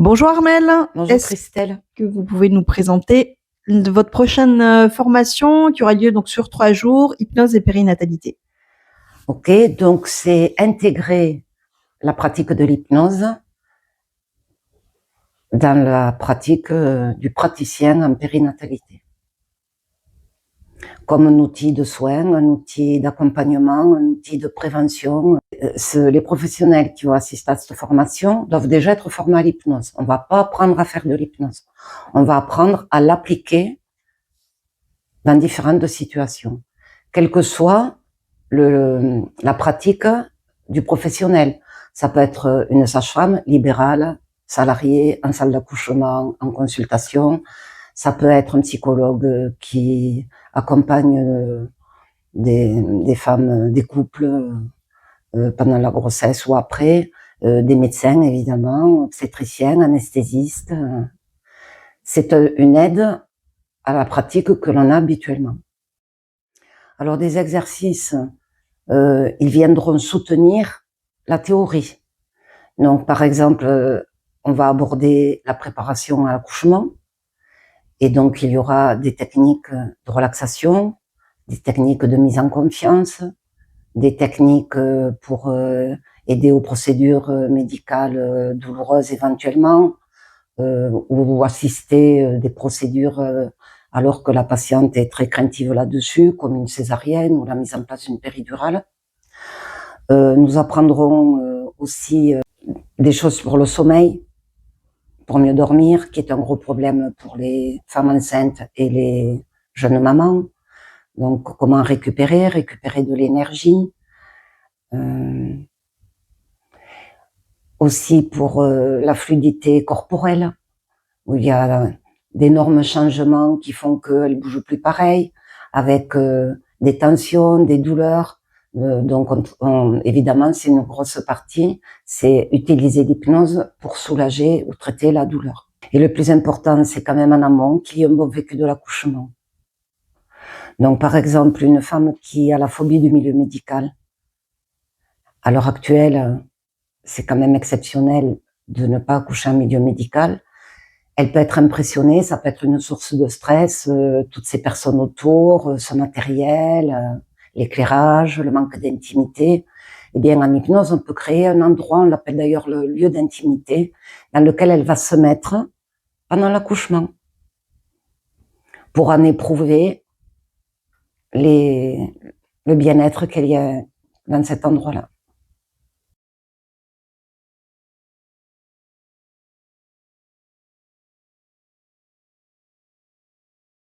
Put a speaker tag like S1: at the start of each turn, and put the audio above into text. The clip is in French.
S1: Bonjour Armelle,
S2: Bonjour
S1: est-ce
S2: Christelle.
S1: que vous pouvez nous présenter votre prochaine formation qui aura lieu donc sur 3 jours, hypnose et périnatalité?
S2: Ok, donc c'est intégrer la pratique de l'hypnose dans la pratique du praticien en périnatalité. Comme un outil de soin, un outil d'accompagnement, un outil de prévention. Les professionnels qui vont assister à cette formation doivent déjà être formés à l'hypnose. On ne va pas apprendre à faire de l'hypnose. On va apprendre à l'appliquer dans différentes situations, quelle que soit la pratique du professionnel. Ça peut être une sage-femme libérale, salariée, en salle d'accouchement, en consultation. Ça peut être un psychologue qui accompagne des femmes, des couples pendant la grossesse ou après, des médecins évidemment, obstétriciens, anesthésistes. C'est une aide à la pratique que l'on a habituellement. Alors des exercices, ils viendront soutenir la théorie. Donc par exemple, on va aborder la préparation à l'accouchement, et donc il y aura des techniques de relaxation, des techniques de mise en confiance, des techniques pour aider aux procédures médicales douloureuses éventuellement, ou assister des procédures alors que la patiente est très craintive là-dessus, comme une césarienne ou la mise en place d'une péridurale. Nous apprendrons aussi des choses pour le sommeil, pour mieux dormir, qui est un gros problème pour les femmes enceintes et les jeunes mamans. Donc, comment récupérer de l'énergie. Aussi pour la fluidité corporelle, où il y a d'énormes changements qui font qu'elle ne bouge plus pareil, avec des tensions, des douleurs. Donc, évidemment, c'est une grosse partie, c'est utiliser l'hypnose pour soulager ou traiter la douleur. Et le plus important, c'est quand même en amont qu'il y ait un bon vécu de l'accouchement. Donc, par exemple, une femme qui a la phobie du milieu médical, à l'heure actuelle, c'est quand même exceptionnel de ne pas accoucher en milieu médical. Elle peut être impressionnée, ça peut être une source de stress, toutes ces personnes autour, ce matériel, l'éclairage, le manque d'intimité. Eh bien, en hypnose, on peut créer un endroit, on l'appelle d'ailleurs le lieu d'intimité, dans lequel elle va se mettre pendant l'accouchement, pour en éprouver le bien-être qu'il y a dans cet endroit-là.